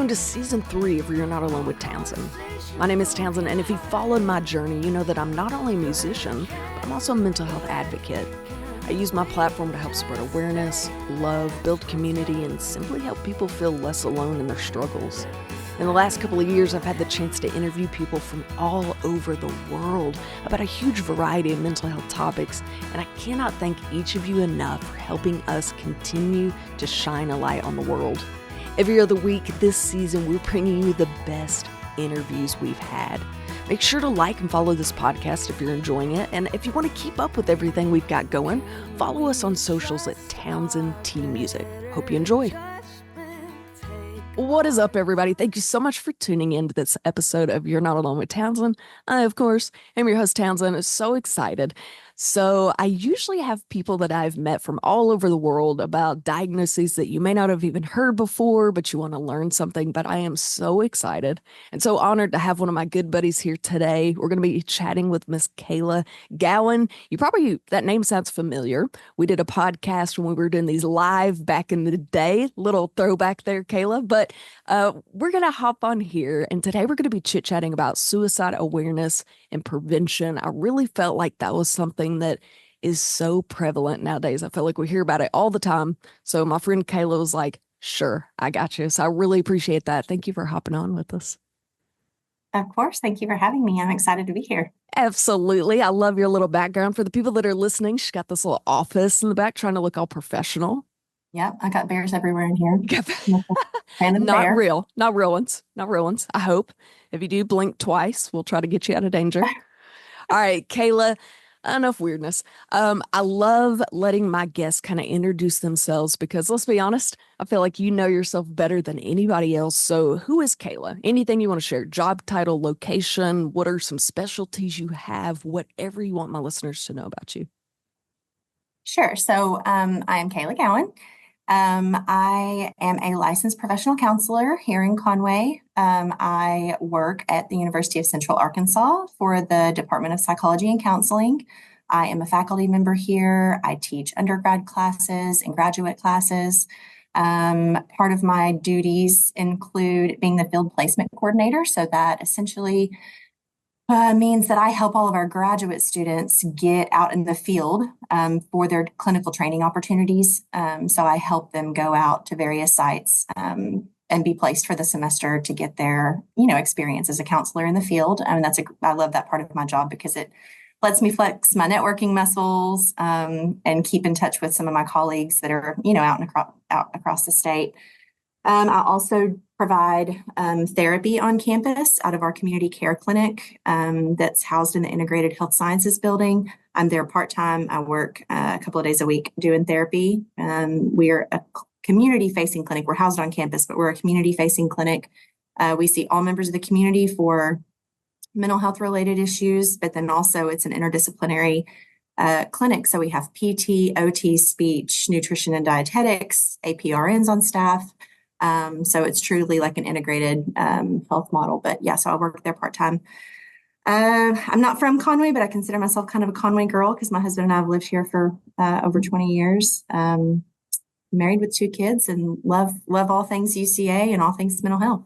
welcome to Season 3 of You're Not Alone with Townsend. My name is Townsend, and if you've followed my journey, you know that I'm not only a musician, but I'm also a mental health advocate. I use my platform to help spread awareness, love, build community, and simply help people feel less alone in their struggles. In the last couple of years, I've had the chance to interview people from all over the world about a huge variety of mental health topics, and I cannot thank each of you enough for helping us continue to shine a light on the world. Every other week this season, we're bringing you the best interviews we've had. Make sure to like and follow this podcast if you're enjoying it. And if you want to keep up with everything we've got going, follow us on socials at Townsendtmusic. Hope you enjoy. What is up, everybody? Thank you so much for tuning in to this episode of You're Not Alone with Townsend. I, of course, am your host, Townsend. I'm so excited. So I usually have people that I've met from all over the world about diagnoses that you may not have even heard before, but you want to learn something. But I am so excited and so honored to have one of my good buddies here today. We're going to be chatting with Miss Kayla Gowin. That name sounds familiar. We did a podcast when we were doing these live back in the day. Little throwback there, Kayla. But we're going to hop on here, and today we're going to be chit-chatting about suicide awareness and prevention. I really felt like that was something that is so prevalent nowadays. I feel like we hear about it all the time. So my friend Kayla was like, sure, I got you. So I really appreciate that. Thank you for hopping on with us. Of course. Thank you for having me. I'm excited to be here. Absolutely. I love your little background. For the people that are listening, she's got this little office in the back trying to look all professional. Yep. I got bears everywhere in here. Not real ones. I hope. If you do, blink twice. We'll try to get you out of danger. All right, Kayla. Enough weirdness. I love letting my guests kind of introduce themselves because, let's be honest, I feel like you know yourself better than anybody else. So who is Kayla? Anything you want to share? Job title, location, what are some specialties you have? Whatever you want my listeners to know about you. Sure. So I am Kayla Gowin. I am a licensed professional counselor here in Conway. I work at the University of Central Arkansas for the Department of Psychology and Counseling. I am a faculty member here. I teach undergrad classes and graduate classes. Part of my duties include being the field placement coordinator. So that essentially means that I help all of our graduate students get out in the field for their clinical training opportunities. So I help them go out to various sites and be placed for the semester to get their, experience as a counselor in the field. And I love that part of my job because it lets me flex my networking muscles and keep in touch with some of my colleagues that are, out across the state. I also provide therapy on campus out of our community care clinic that's housed in the Integrated Health Sciences building. I'm there part-time. I work a couple of days a week doing therapy. We're a community-facing clinic. We're housed on campus, but we're a community-facing clinic. We see all members of the community for mental health-related issues, but then also it's an interdisciplinary clinic. So we have PT, OT, speech, nutrition, and dietetics, APRNs on staff. So it's truly like an integrated health model. But yeah, so I work there part-time. I'm not from Conway, but I consider myself kind of a Conway girl because my husband and I have lived here for over 20 years. Married with 2 kids and love all things UCA and all things mental health.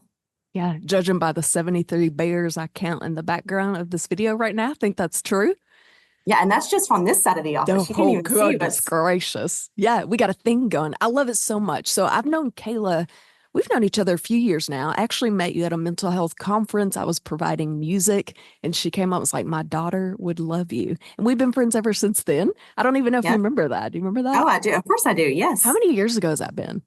Yeah, judging by the 73 bears I count in the background of this video right now, I think that's true. Yeah, and that's just on this side of the office. You can't even goodness gracious. Yeah, we got a thing going. I love it so much. So I've known Kayla, we've known each other a few years now. I actually met you at a mental health conference. I was providing music, and she came up and was like, my daughter would love you. And we've been friends ever since then. I don't even know if you remember that. Do you remember that? Oh, I do. Of course I do, yes. How many years ago has that been?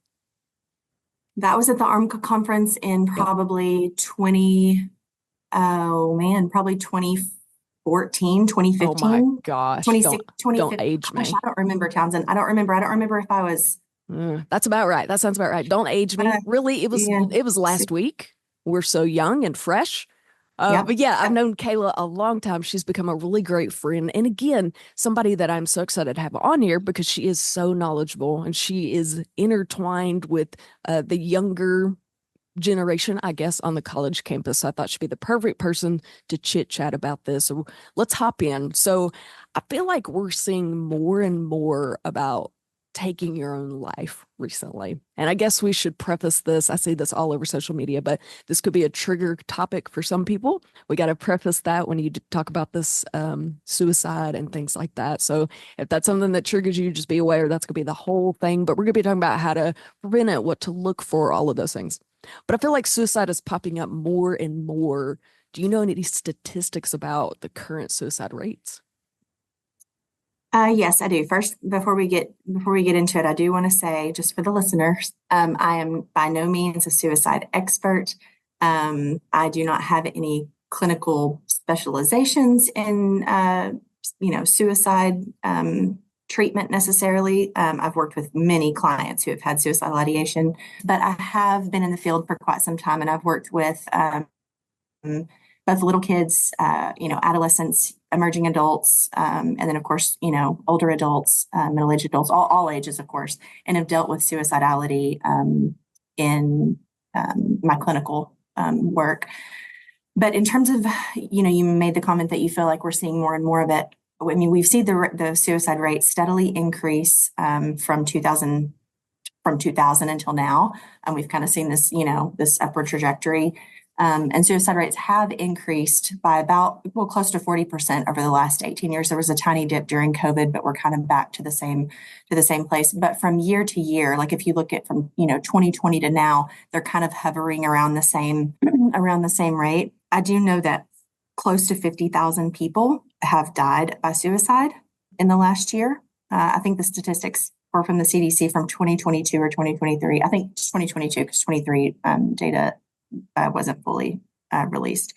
That was at the ARM conference in probably 2014, 2015. Oh my gosh. Don't age me. I don't remember, Townsend. I don't remember if I was. That's about right. That sounds about right. Don't age me. Really, it was last week. We're so young and fresh. But yeah, I've known Kayla a long time. She's become a really great friend. And again, somebody that I'm so excited to have on here because she is so knowledgeable and she is intertwined with the younger generation, I guess, on the college campus. So I thought she'd be the perfect person to chit chat about this. So let's hop in. So I feel like we're seeing more and more about taking your own life recently. And I guess we should preface this. I see this all over social media, but this could be a trigger topic for some people. We got to preface that when you talk about this suicide and things like that. So if that's something that triggers you, just be aware that's going to be the whole thing. But we're going to be talking about how to prevent it, what to look for, all of those things. But I feel like suicide is popping up more and more. Do you know any statistics about the current suicide rates? Yes, I do. First, before we get into it, I do want to say, just for the listeners, I am by no means a suicide expert. I do not have any clinical specializations in, suicide treatment necessarily. I've worked with many clients who have had suicidal ideation, but I have been in the field for quite some time, and I've worked with both little kids, adolescents, emerging adults, and then of course, older adults, middle-aged adults, all ages, of course, and have dealt with suicidality in my clinical work. But in terms of, you made the comment that you feel like we're seeing more and more of it. I mean, we've seen the suicide rate steadily increase from 2000 until now, and we've kind of seen this, this upward trajectory. And suicide rates have increased by about, close to 40% over the last 18 years. There was a tiny dip during COVID, but we're kind of back to the same place. But from year to year, like if you look at from, 2020 to now, they're kind of hovering around the same, around the same rate. I do know that close to 50,000 people have died by suicide in the last year. I think the statistics were from the CDC from 2022 or 2023. I think 2022 because 23 data wasn't fully released.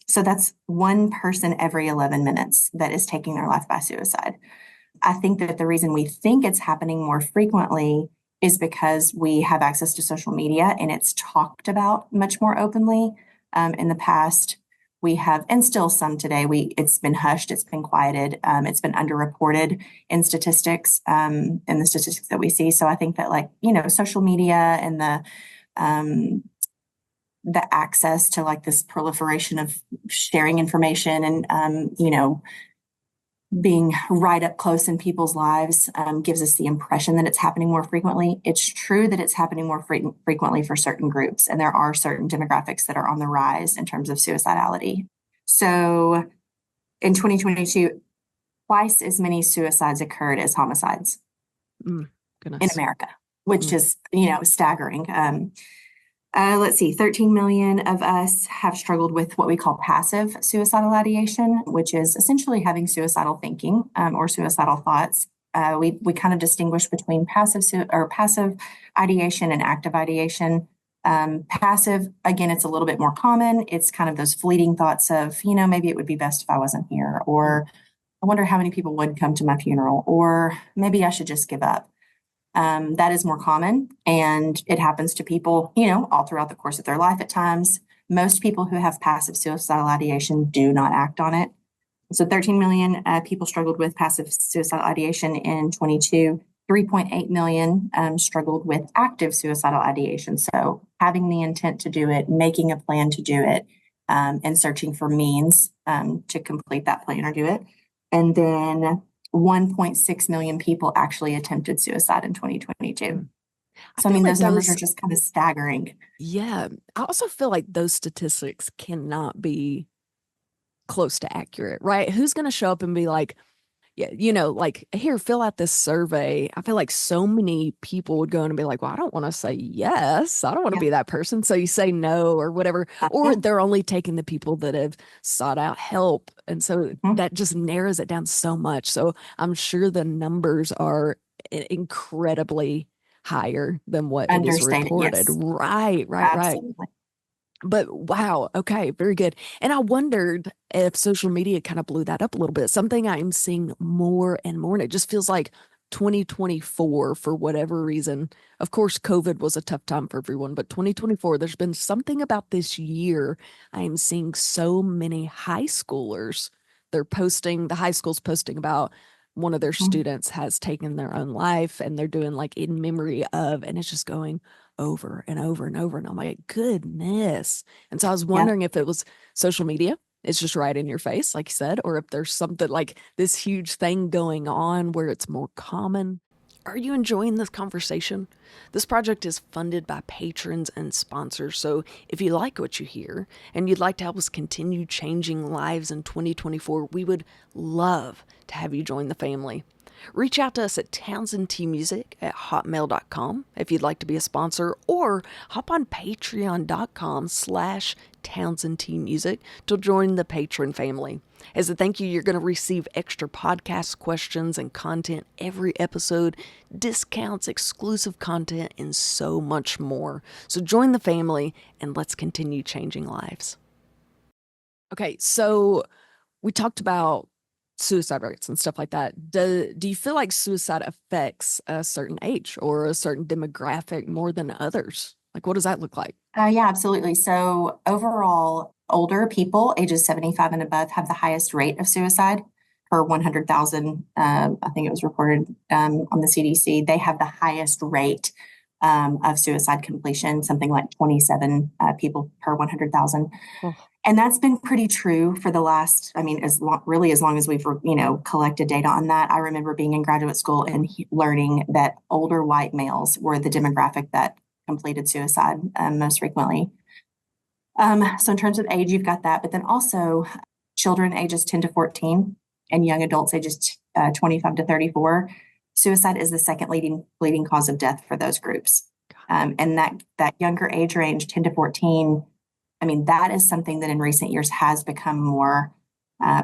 So that's one person every 11 minutes that is taking their life by suicide. I think that the reason we think it's happening more frequently is because we have access to social media and it's talked about much more openly. In the past, we have, and still some today, it's been hushed, it's been quieted, it's been underreported in statistics, in the statistics that we see. So I think that social media and the access to this proliferation of sharing information and being right up close in people's lives gives us the impression that it's happening more frequently. It's true that it's happening more frequently for certain groups, and there are certain demographics that are on the rise in terms of suicidality. So in 2022, twice as many suicides occurred as homicides in America, which is staggering. Let's see, 13 million of us have struggled with what we call passive suicidal ideation, which is essentially having suicidal thinking or suicidal thoughts. We kind of distinguish between passive ideation and active ideation. Passive, again, it's a little bit more common. It's kind of those fleeting thoughts of, maybe it would be best if I wasn't here, or I wonder how many people would come to my funeral, or maybe I should just give up. That is more common, and it happens to people, all throughout the course of their life at times. Most people who have passive suicidal ideation do not act on it. So 13 million people struggled with passive suicidal ideation in 22. 3.8 million struggled with active suicidal ideation. So having the intent to do it, making a plan to do it, and searching for means to complete that plan or do it. And then 1.6 million people actually attempted suicide in 2022. So, those numbers are just kind of staggering. Yeah. I also feel like those statistics cannot be close to accurate, right? Who's going to show up and be like, yeah, here, fill out this survey. I feel like so many people would go in and be like, well, I don't want to say yes. I don't want to be that person. So you say no or whatever, or they're only taking the people that have sought out help. And so that just narrows it down so much. So I'm sure the numbers are incredibly higher than what it is reported. Yes. Right. Absolutely. But wow, okay, very good. And I wondered if social media kind of blew that up a little bit. Something I'm seeing more and more, and it just feels like 2024 for whatever reason. Of course, COVID was a tough time for everyone, but 2024, there's been something about this year. I am seeing so many high schoolers. The high school's posting about one of their students has taken their own life, and they're doing in memory of, and it's just going over and over and over. And I'm like, goodness. And so I was wondering if it was social media. It's just right in your face, like you said, or if there's something like this huge thing going on where it's more common. Are you enjoying this conversation? This project is funded by patrons and sponsors, so if you like what you hear and you'd like to help us continue changing lives in 2024, we would love to have you join the family. Reach out to us at townsendtmusic@hotmail.com if you'd like to be a sponsor, or hop on patreon.com/townsendtmusic to join the patron family. As a thank you, you're going to receive extra podcast questions and content every episode, discounts, exclusive content, and so much more. So join the family and let's continue changing lives. Okay, so we talked about suicide rates and stuff like that. Do you feel like suicide affects a certain age or a certain demographic more than others? Like, what does that look like? Yeah, absolutely. So overall, older people ages 75 and above have the highest rate of suicide per 100,000. I think it was reported on the CDC. They have the highest rate of suicide completion, something like 27 people per 100,000. Oh, And that's been pretty true for the last, I mean, really as long as we've, collected data on that. I remember being in graduate school and learning that older white males were the demographic that completed suicide most frequently. So in terms of age, you've got that, but then also children ages 10 to 14 and young adults ages 25 to 34. Suicide is the second leading cause of death for those groups. And that younger age range, 10 to 14, I mean, that is something that in recent years has become more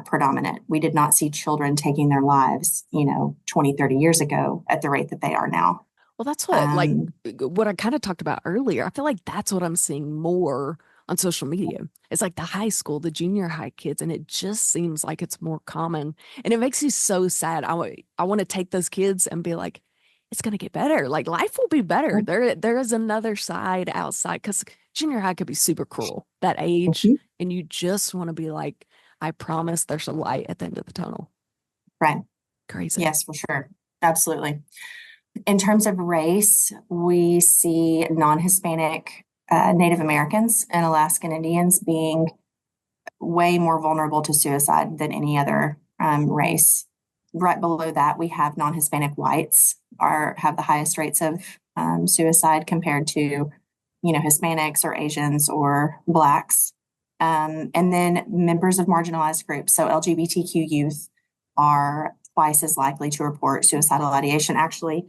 predominant. We did not see children taking their lives, 20, 30 years ago at the rate that they are now. well, that's what, like, Um, what I kind of talked about earlier. I feel like that's what I'm seeing more on social media. It's like the high school, the junior high kids, and it just seems like it's more common. And it makes you so sad. I want to take those kids and be like, it's going to get better. Like life will be better. There is another side outside because junior high could be super cruel that age. mhm, And you just want to be like, I promise there's a light at the end of the tunnel. right. Crazy. Yes, for sure. Absolutely. In terms of race, we see non-Hispanic Native Americans and Alaskan Indians being way more vulnerable to suicide than any other race. Right below that, we have non-Hispanic whites have the highest rates of suicide compared to, Hispanics or Asians or Blacks. And then members of marginalized groups, so LGBTQ youth, are twice as likely to report suicidal ideation. Actually,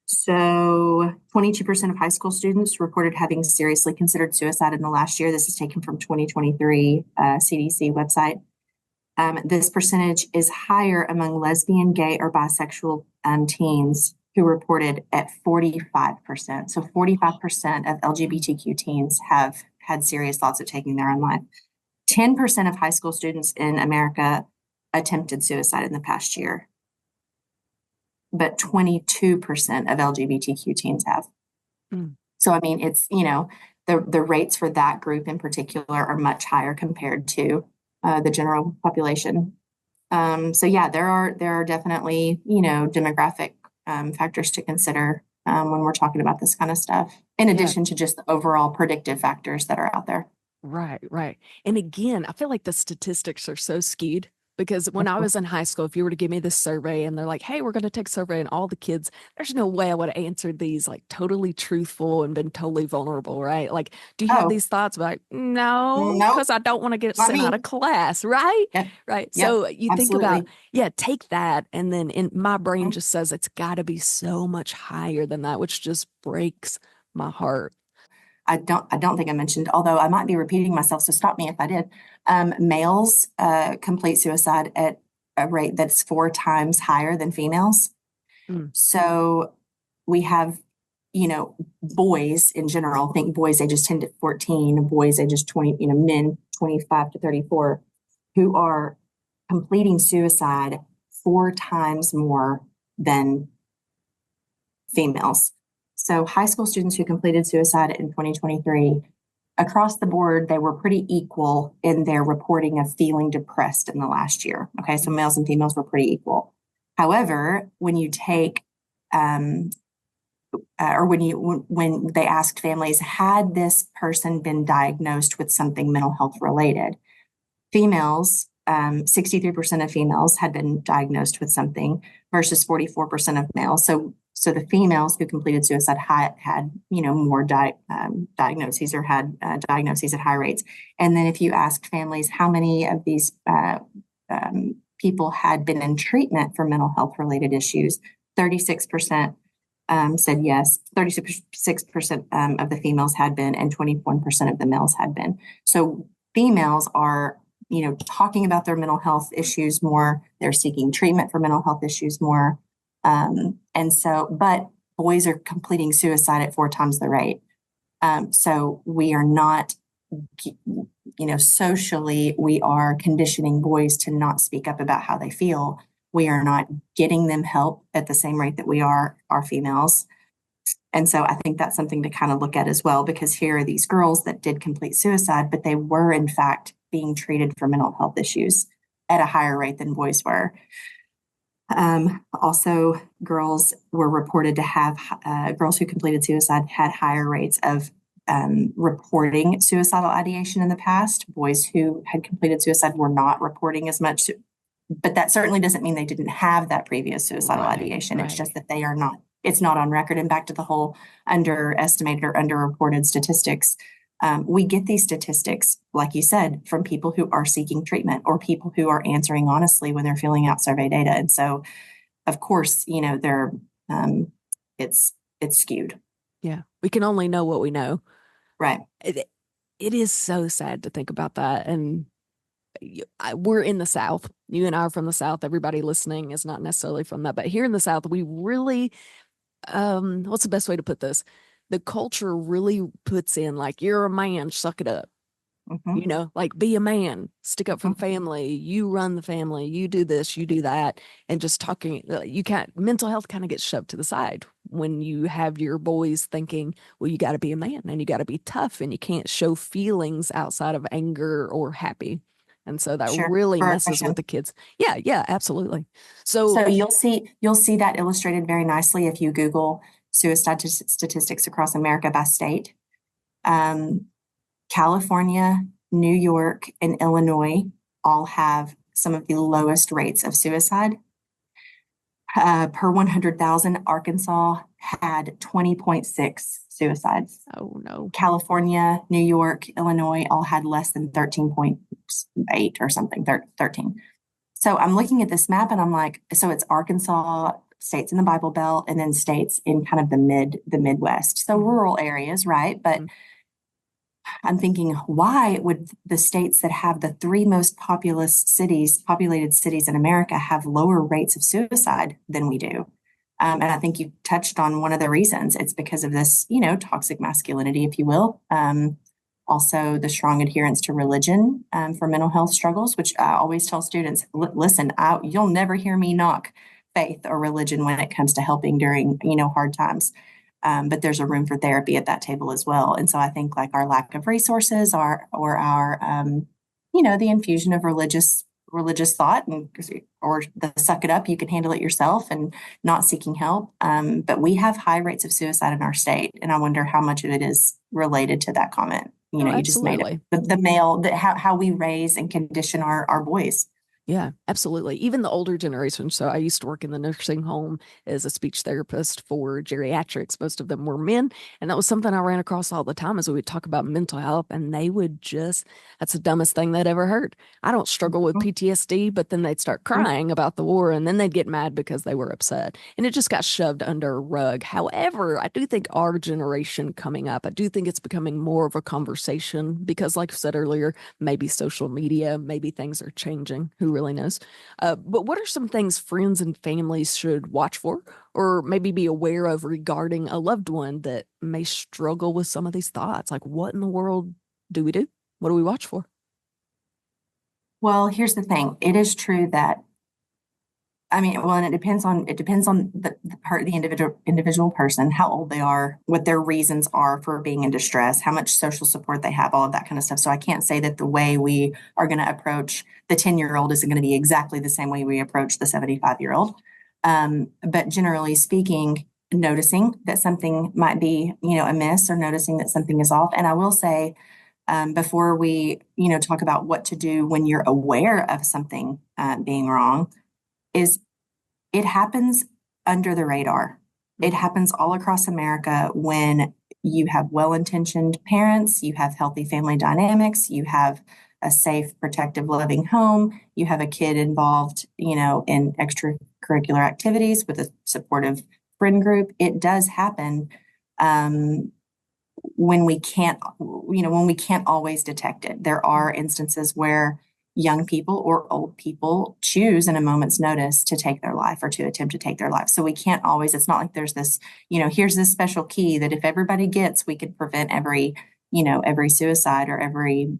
so 22% of high school students reported having seriously considered suicide in the last year. This is taken from 2023 CDC website. This percentage is higher among lesbian, gay, or bisexual teens who reported at 45%. So 45% of LGBTQ teens have had serious thoughts of taking their own life. 10% of high school students in America attempted suicide in the past year, but 22% of LGBTQ teens have. Mm. So, I mean, it's, the rates for that group in particular are much higher compared to the general population. So yeah, there are definitely, demographic factors to consider when we're talking about this kind of stuff, in Yeah. addition to just the overall predictive factors that are out there. Right, right. And again, I feel like the statistics are so skewed because when I was in high school, if you were to give me this survey and they're like, hey, we're going to take a survey and all the kids, there's no way I would have answered these like totally truthful and been totally vulnerable, right? Like, do you have Oh, these thoughts? Like, no, nope, because I don't want to get not sent out me. of class, right? Yep, Right. yep, So you think about, absolutely. yeah, take that. And then in my brain Mhm. just says it's got to be so much higher than that, which just breaks my heart. I don't think I mentioned, although I might be repeating myself, so stop me if I did. Males complete suicide at a rate that's 4 times higher than females. Mm, So we have, boys in general, think boys ages 10 to 14, boys ages 20, men 25 to 34, who are completing suicide 4 times more than females. So high school students who completed suicide in 2023, across the board, they were pretty equal in their reporting of feeling depressed in the last year. Okay, so mm, males and females were pretty equal. However, when you take um, or when they asked families, had this person been diagnosed with something mental health related, females 63% of females had been diagnosed with something versus 44% of males. So the females who completed suicide had more diagnoses or had diagnoses at high rates. And then if you asked families how many of these people had been in treatment for mental health related issues, 36% said yes. 36% of the females had been, and 21% of the males had been. So females are, talking about their mental health issues more. They're seeking treatment for mental health issues more. But boys are completing suicide at 4 times the rate. So we are not, socially, we are conditioning boys to not speak up about how they feel. We are not getting them help at the same rate that we are our females. And so I think that's something to kind of look at as well, because here are these girls that did complete suicide, but they were in fact being treated for mental health issues at a higher rate than boys were. Also, girls were reported to have, girls who completed suicide had higher rates of reporting suicidal ideation in the past. Boys who had completed suicide were not reporting as much, but that certainly doesn't mean they didn't have that previous suicidal ideation. It's just that they are not, it's not on record. And back to the whole underestimated or underreported statistics. We get these statistics, like you said, from people who are seeking treatment or people who are answering honestly when they're filling out survey data. And so, of course, they're it's skewed. Yeah, we can only know what we know. Right. It is so sad to think about that. And we're in the South. You and I are from the South. Everybody listening is not necessarily from that, but here in the South, we really, what's the best way to put this? The culture really puts in like, you're a man, suck it up. Like be a man, stick up for the family, you run the family, you do this, you do that. And just talking, mental health kind of gets shoved to the side when you have your boys thinking, well, you got to be a man and you got to be tough and you can't show feelings outside of anger or happy. And so that really messes with the kids. Yeah, absolutely. So you'll see that illustrated very nicely if you Google suicide statistics across America by state. California, New York, and Illinois all have some of the lowest rates of suicide. Per 100,000, Arkansas had 20.6 suicides. Oh, no. California, New York, Illinois all had less than 13.8 or something, 13. So I'm looking at this map and I'm like, so it's Arkansas, states in the Bible Belt, and then states in kind of the Midwest. So rural areas, right? But I'm thinking, why would the states that have the 3 most populated cities in America have lower rates of suicide than we do? And I think you touched on one of the reasons. It's because of this, toxic masculinity, if you will. Also, the strong adherence to religion for mental health struggles, which I always tell students, listen, you'll never hear me knock faith or religion when it comes to helping during, hard times. But there's a room for therapy at that table as well. And so I think like our lack of resources or our, the infusion of religious thought or the suck it up, you can handle it yourself and not seeking help. But we have high rates of suicide in our state. And I wonder how much of it is related to that comment. You just made it. The male, how we raise and condition our boys. Yeah, absolutely. Even the older generation. So I used to work in the nursing home as a speech therapist for geriatrics. Most of them were men. And that was something I ran across all the time as we would talk about mental health. And they would that's the dumbest thing they'd ever heard. I don't struggle with PTSD, but then they'd start crying about the war and then they'd get mad because they were upset. And it just got shoved under a rug. However, I do think our generation coming up, I do think it's becoming more of a conversation because, like I said earlier, maybe social media, maybe things are changing. Who really knows? But what are some things friends and families should watch for or maybe be aware of regarding a loved one that may struggle with some of these thoughts? Like, what in the world do we do? What do we watch for? Well, here's the thing. It is true that, and it depends on the individual person, how old they are, what their reasons are for being in distress, how much social support they have, all of that kind of stuff. So I can't say that the way we are going to approach the 10-year-old is going to be exactly the same way we approach the 75-year-old. But generally speaking, noticing that something might be, amiss or noticing that something is off. And I will say, before we, talk about what to do when you're aware of something being wrong, is it happens under the radar. It happens all across America when you have well-intentioned parents, you have healthy family dynamics, you have a safe, protective, loving home, you have a kid involved, in extracurricular activities with a supportive friend group. It does happen when we can't, when we can't always detect it. There are instances where young people or old people choose in a moment's notice to take their life or to attempt to take their life. So we can't always, it's not like there's this, here's this special key that if everybody gets, we could prevent every suicide or every,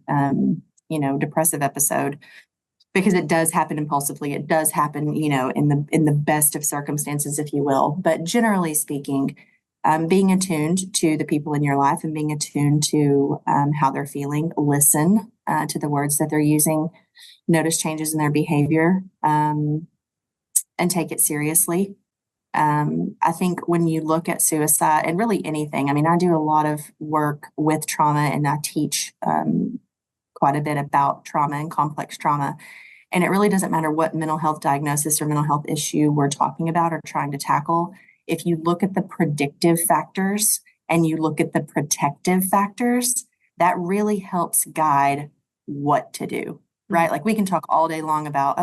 depressive episode, because it does happen impulsively. It does happen, in the best of circumstances, if you will. But generally speaking, being attuned to the people in your life and being attuned to how they're feeling, listen to the words that they're using, notice changes in their behavior, and take it seriously. I think when you look at suicide and really anything, I mean, I do a lot of work with trauma and I teach quite a bit about trauma and complex trauma. And it really doesn't matter what mental health diagnosis or mental health issue we're talking about or trying to tackle. If you look at the predictive factors and you look at the protective factors, that really helps guide what to do, right? Like we can talk all day long about,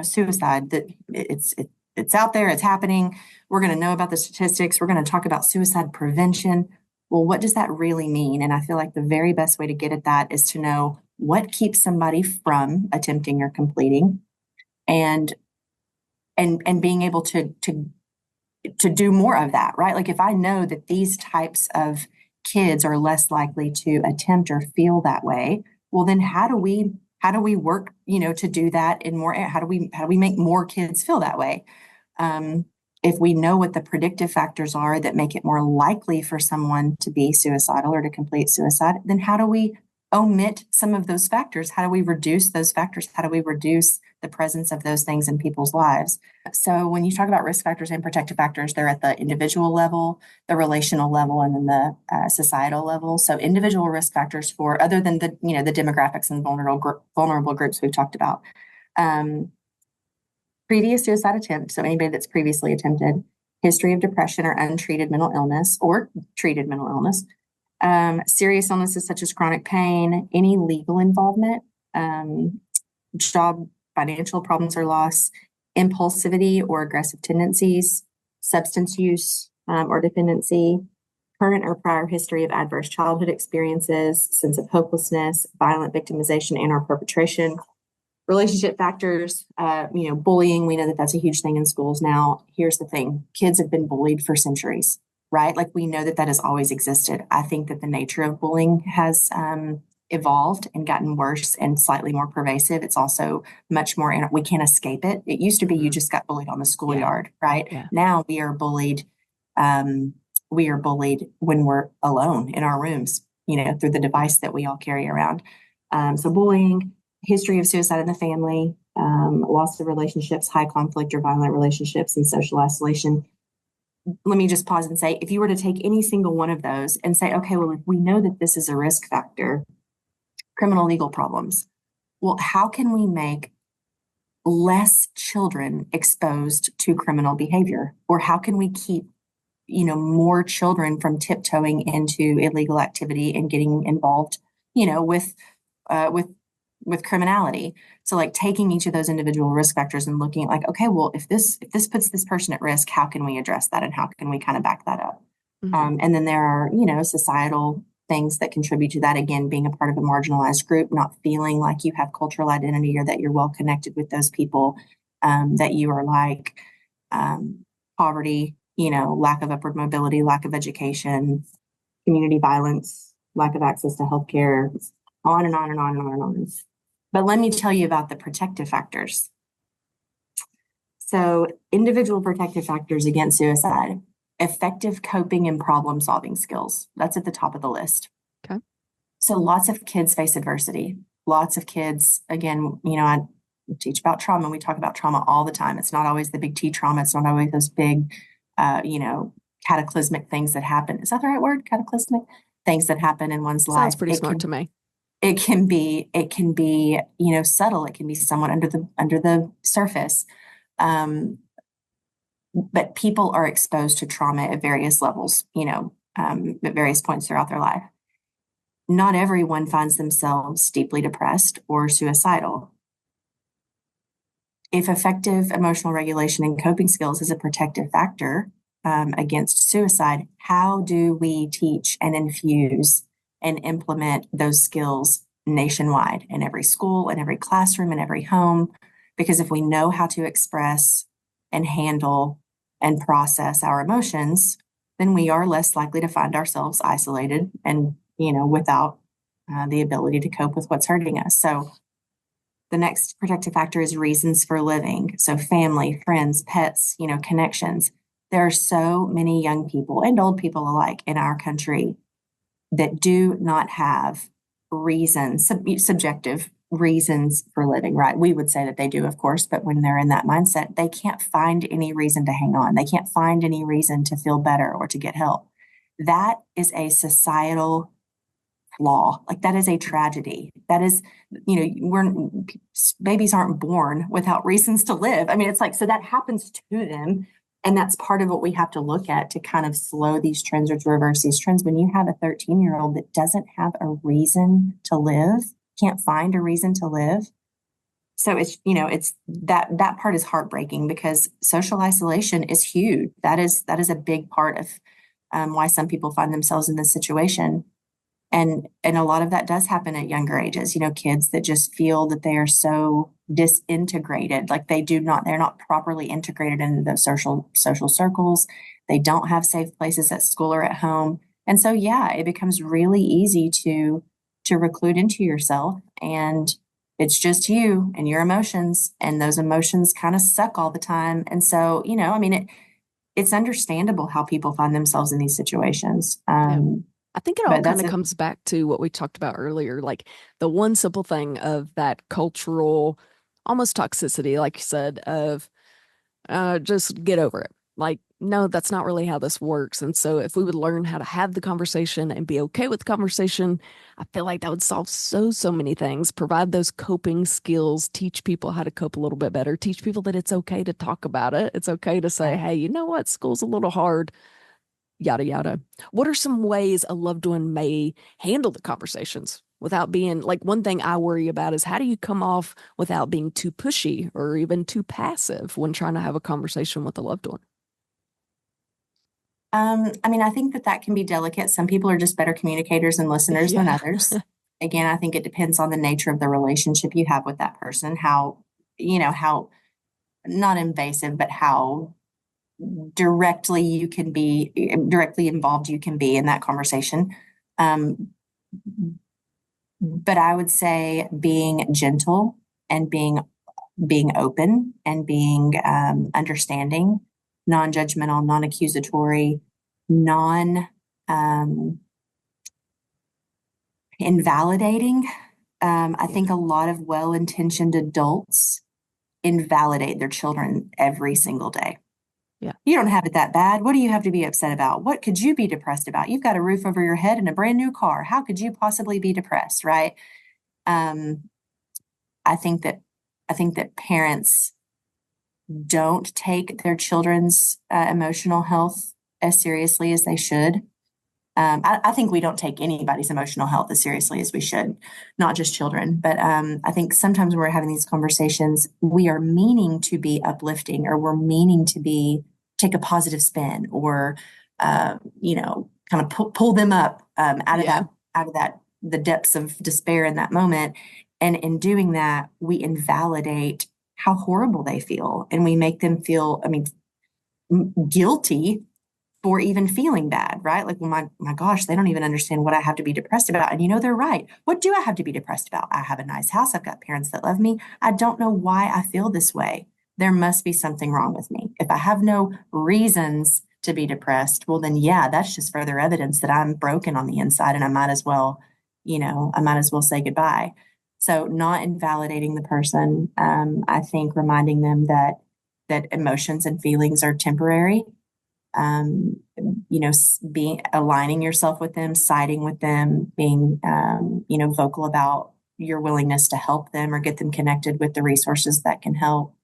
suicide, that it's out there, it's happening. We're going to know about the statistics. We're going to talk about suicide prevention. Well, what does that really mean? And I feel like the very best way to get at that is to know what keeps somebody from attempting or completing, and being able to do more of that, right? Like if I know that these types of kids are less likely to attempt or feel that way, well, then how do we work, to do that in more, how do we make more kids feel that way? If we know what the predictive factors are that make it more likely for someone to be suicidal or to complete suicide, then how do we omit some of those factors? How do we reduce those factors? How do we reduce the presence of those things in people's lives? So when you talk about risk factors and protective factors, they're at the individual level, the relational level, and then the societal level. So individual risk factors for, other than the demographics and vulnerable groups we've talked about. Previous suicide attempt, so anybody that's previously attempted, history of depression or untreated mental illness or treated mental illness, serious illnesses such as chronic pain, any legal involvement, job, financial problems or loss, impulsivity or aggressive tendencies, substance use or dependency, current or prior history of adverse childhood experiences, sense of hopelessness, violent victimization and or perpetration, relationship factors, bullying. We know that that's a huge thing in schools now. Here's the thing. Kids have been bullied for centuries, right? Like we know that that has always existed. I think that the nature of bullying has evolved and gotten worse and slightly more pervasive. It's also much more, we can't escape it. It used to be you just got bullied on the schoolyard, right? Yeah. Now we are bullied. We are bullied when we're alone in our rooms, through the device that we all carry around. So bullying, history of suicide in the family, loss of relationships, high conflict or violent relationships, and social isolation. Let me just pause and say, if you were to take any single one of those and say, okay, well, if we know that this is a risk factor, criminal legal problems, well, how can we make less children exposed to criminal behavior? Or how can we keep, more children from tiptoeing into illegal activity and getting involved, with criminality? So like taking each of those individual risk factors and looking at like, okay, well, if this puts this person at risk, how can we address that? And how can we kind of back that up? And then there are, societal things that contribute to that. Again, being a part of a marginalized group, not feeling like you have cultural identity or that you're well connected with those people, that you are like, poverty, lack of upward mobility, lack of education, community violence, lack of access to healthcare, on and on and on and on and on. But let me tell you about the protective factors. So individual protective factors against suicide: effective coping and problem solving skills. That's at the top of the list. Okay. So lots of kids face adversity. Lots of kids, again, I teach about trauma. We talk about trauma all the time. It's not always the big T trauma. It's not always those big, cataclysmic things that happen. Is that the right word? Cataclysmic things that happen in one's life. Sounds pretty smart to me. it can be, subtle. It can be somewhat under the surface. Um, but people are exposed to trauma at various levels, at various points throughout their life. Not everyone finds themselves deeply depressed or suicidal. If effective emotional regulation and coping skills is a protective factor against suicide, how do we teach and infuse and implement those skills nationwide in every school, in every classroom, in every home? Because if we know how to express and handle and process our emotions, then we are less likely to find ourselves isolated and, without the ability to cope with what's hurting us. So, the next protective factor is reasons for living. So family, friends, pets, connections. There are so many young people and old people alike in our country that do not have reasons, subjective reasons for living, right? We would say that they do, of course, but when they're in that mindset, they can't find any reason to hang on. They can't find any reason to feel better or to get help. That is a societal flaw. Like that is a tragedy. That is, we're babies aren't born without reasons to live. I mean, it's like, so that happens to them. And that's part of what we have to look at to kind of slow these trends or to reverse these trends. When you have a 13-year-old that doesn't have a reason to live, can't find a reason to live. So it's that part is heartbreaking because social isolation is huge. That is a big part of why some people find themselves in this situation. And a lot of that does happen at younger ages, kids that just feel that they are so disintegrated, like they're not properly integrated into those social circles. They don't have safe places at school or at home. And so yeah, it becomes really easy to reclude into yourself, and it's just you and your emotions, and those emotions kind of suck all the time. And so, I mean it's understandable how people find themselves in these situations. Yeah. I think it all But kind that's of a comes back to what we talked about earlier, like the one simple thing of that cultural, almost toxicity, like you said, of just get over it. Like, no, that's not really how this works. And so if we would learn how to have the conversation and be okay with the conversation, I feel like that would solve so many things, provide those coping skills, teach people how to cope a little bit better, teach people that it's okay to talk about it. It's okay to say, yeah. hey, you know what? School's a little hard, yada, yada. What are some ways a loved one may handle the conversations without being like one thing I worry about is how do you come off without being too pushy or even too passive when trying to have a conversation with a loved one? I mean, I think that can be delicate. Some people are just better communicators and listeners than Yeah. others. Again, I think it depends on the nature of the relationship you have with that person, how not invasive, but how directly involved you can be in that conversation. Um, but I would say being gentle and being open and being understanding, non-judgmental, non-accusatory, non invalidating. I Yeah. think a lot of well-intentioned adults invalidate their children every single day. Yeah. You don't have it that bad. What do you have to be upset about? What could you be depressed about? You've got a roof over your head and a brand new car. How could you possibly be depressed, right? Um, I think that parents don't take their children's emotional health as seriously as they should. I think we don't take anybody's emotional health as seriously as we should, not just children. But I think sometimes when we're having these conversations, we are meaning to be uplifting, or we're meaning to be take a positive spin, or kind of pull them up Yeah. out of that the depths of despair in that moment. And in doing that, we invalidate how horrible they feel, and we make them feel, I mean, guilty for even feeling bad, right? Like, well, my gosh, they don't even understand what I have to be depressed about. And they're right. What do I have to be depressed about? I have a nice house. I've got parents that love me. I don't know why I feel this way. There must be something wrong with me. If I have no reasons to be depressed, well, then yeah, that's just further evidence that I'm broken on the inside, and I might as well say goodbye. So not invalidating the person, I think reminding them that emotions and feelings are temporary, um, being aligning yourself with them, siding with them, being, vocal about your willingness to help them or get them connected with the resources that can help.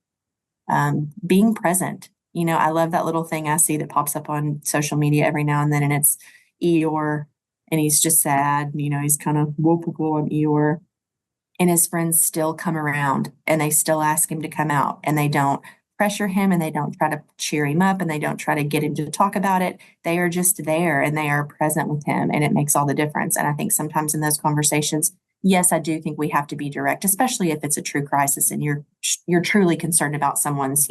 Being present. I love that little thing I see that pops up on social media every now and then, and it's Eeyore, and he's just sad. He's kind of whoopable on Eeyore, and his friends still come around and they still ask him to come out, and they don't pressure him and they don't try to cheer him up and they don't try to get him to talk about it. They are just there and they are present with him, and it makes all the difference. And I think sometimes in those conversations, yes, I do think we have to be direct, especially if it's a true crisis and you're truly concerned about someone's,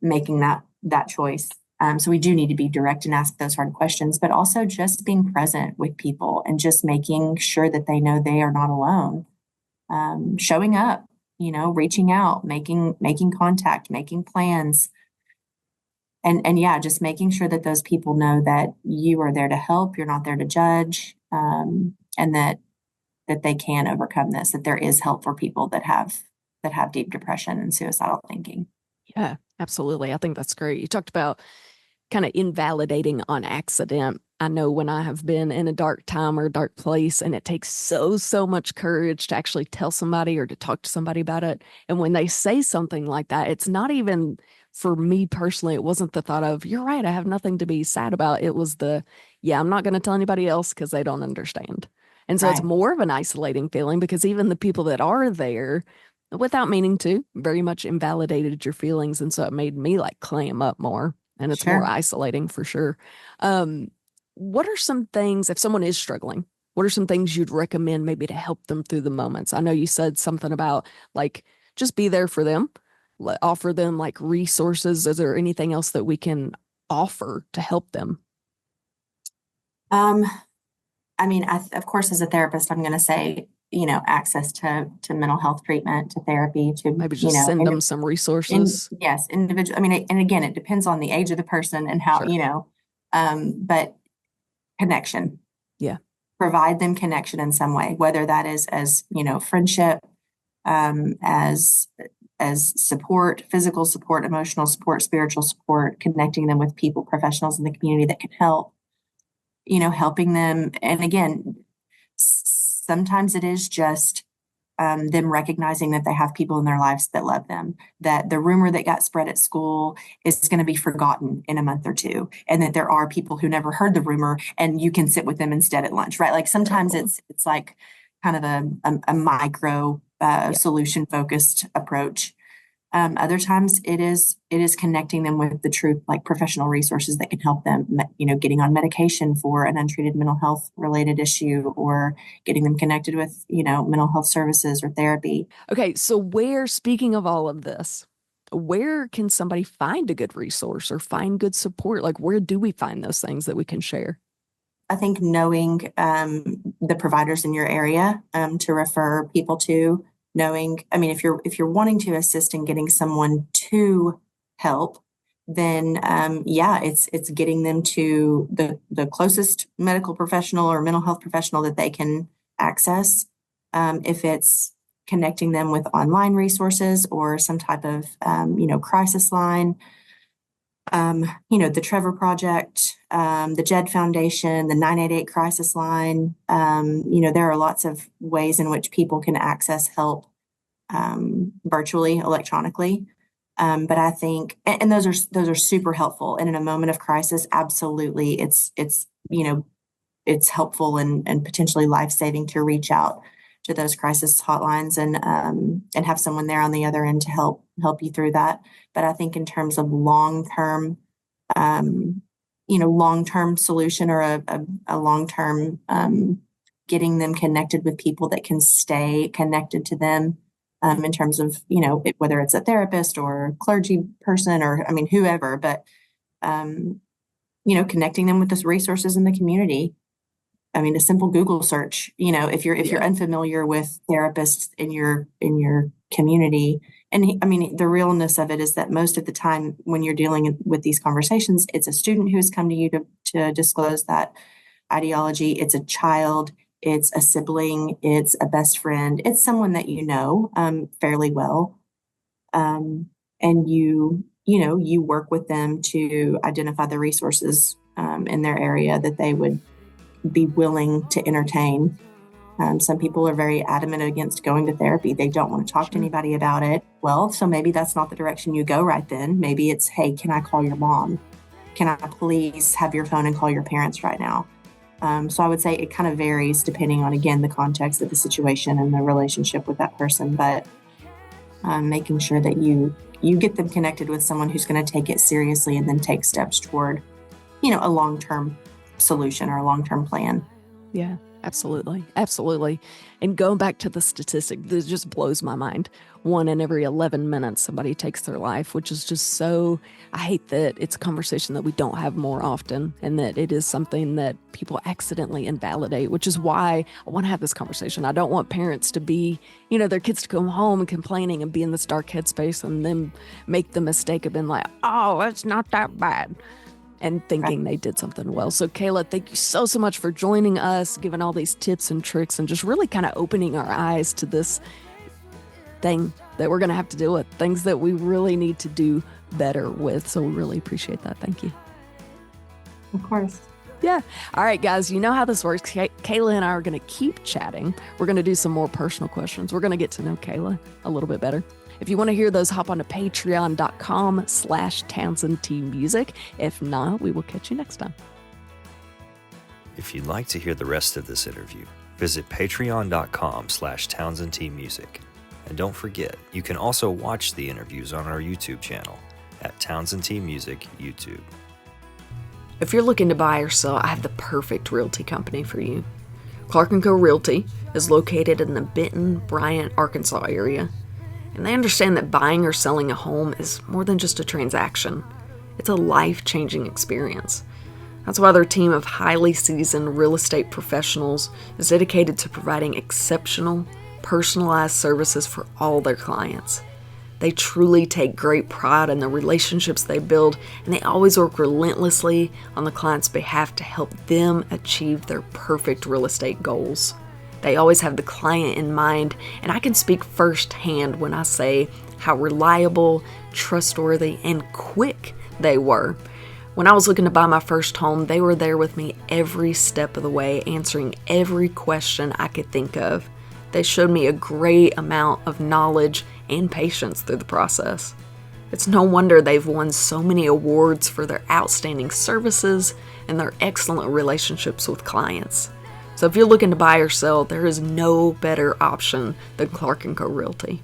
making that choice. So we do need to be direct and ask those hard questions, but also just being present with people and just making sure that they know they are not alone. Showing up, reaching out, making contact, making plans, and yeah, just making sure that those people know that you are there to help. You're not there to judge, and that they can overcome this. That there is help for people that have deep depression and suicidal thinking. Yeah, absolutely. I think that's great. You talked about kind of invalidating on accident. I know when I have been in a dark time or a dark place, and it takes so much courage to actually tell somebody or to talk to somebody about it. And when they say something like that, it's not even for me personally, it wasn't the thought of, you're right, I have nothing to be sad about. It was yeah, I'm not going to tell anybody else because they don't understand. And so it's Right. more of an isolating feeling because even the people that are there, without meaning to, very much invalidated your feelings. And so it made me like clam up more, and it's more Sure. isolating for sure. Um, what are some things, if someone is struggling, what are some things you'd recommend maybe to help them through the moments? I know you said something about like just be there for them, offer them like resources. Is there anything else that we can offer to help them? Um, I mean, of course, as a therapist, I'm going to say, access to mental health treatment, to therapy, to, Maybe just send them some in resources. yes, individual. I mean, and again, it depends on the age of the person and how, Sure. but connection, Yeah. provide them connection in some way, whether that is as, friendship, as support, physical support, emotional support, spiritual support, connecting them with people, professionals in the community that can help, helping them. And again, sometimes it is just them recognizing that they have people in their lives that love them, that the rumor that got spread at school is going to be forgotten in a month or two, and that there are people who never heard the rumor and you can sit with them instead at lunch, right? Like sometimes it's like kind of a micro Yeah. solution focused approach. Other times it is connecting them with the true like professional resources that can help them, getting on medication for an untreated mental health related issue, or getting them connected with, mental health services or therapy. Okay, so speaking of all of this, where can somebody find a good resource or find good support? Like, where do we find those things that we can share? I think knowing the providers in your area to refer people to, knowing, I mean, if you're wanting to assist in getting someone to help, then yeah, it's getting them to the closest medical professional or mental health professional that they can access. If it's connecting them with online resources or some type of crisis line, the Trevor Project, the JED Foundation, the 988 Crisis Line. There are lots of ways in which people can access help virtually, electronically. But I think, and those are super helpful. And in a moment of crisis, absolutely, it's helpful and potentially life saving to reach out to those crisis hotlines and have someone there on the other end to help you through that. But I think in terms of um, long term solution or a long term getting them connected with people that can stay connected to them. In terms of whether it's a therapist or clergy person or I mean whoever, but connecting them with the resources in the community. I mean, a simple Google search, if you're Yeah. unfamiliar with therapists in your community, and I mean, the realness of it is that most of the time when you're dealing with these conversations, it's a student who has come to you to disclose that ideology. It's a child, it's a sibling, it's a best friend, it's someone that you know fairly well, and you work with them to identify the resources in their area that they would be willing to entertain. Some people are very adamant against going to therapy. They don't want to talk to Sure. anybody about it. Well, so maybe that's not the direction you go right then. Maybe it's, hey, can I call your mom? Can I please have your phone and call your parents right now? So I would say it kind of varies depending on, again, the context of the situation and the relationship with that person. But making sure that you get them connected with someone who's going to take it seriously and then take steps toward, a long-term solution or a long-term plan. Yeah, absolutely. Absolutely. And going back to the statistic, this just blows my mind. 1 in every 11 minutes, somebody takes their life, which is just so, I hate that it's a conversation that we don't have more often and that it is something that people accidentally invalidate, which is why I want to have this conversation. I don't want parents to be, their kids to come home and complaining and be in this dark headspace and then make the mistake of being like, oh, it's not that bad, and thinking they did something well. So Kayla, thank you so much for joining us, giving all these tips and tricks, and just really kind of opening our eyes to this thing that we're going to have to deal with, things that we really need to do better with. So we really appreciate that. Thank you. Of course. Yeah. All right, guys, you know how this works. Kayla and I are going to keep chatting. We're going to do some more personal questions. We're going to get to know Kayla a little bit better. If you want to hear those, hop on to patreon.com/TownsendTmusic. If not, we will catch you next time. If you'd like to hear the rest of this interview, visit patreon.com/TownsendTmusic. And don't forget, you can also watch the interviews on our YouTube channel at Townsendtmusic YouTube. If you're looking to buy or sell, I have the perfect realty company for you. Clark & Co. Realty is located in the Benton, Bryant, Arkansas area. And they understand that buying or selling a home is more than just a transaction. It's a life-changing experience. That's why their team of highly seasoned real estate professionals is dedicated to providing exceptional, personalized services for all their clients. They truly take great pride in the relationships they build, and they always work relentlessly on the client's behalf to help them achieve their perfect real estate goals. They always have the client in mind, and I can speak firsthand when I say how reliable, trustworthy, and quick they were. When I was looking to buy my first home, they were there with me every step of the way, answering every question I could think of. They showed me a great amount of knowledge and patience through the process. It's no wonder they've won so many awards for their outstanding services and their excellent relationships with clients. So if you're looking to buy or sell, there is no better option than Clark & Co. Realty.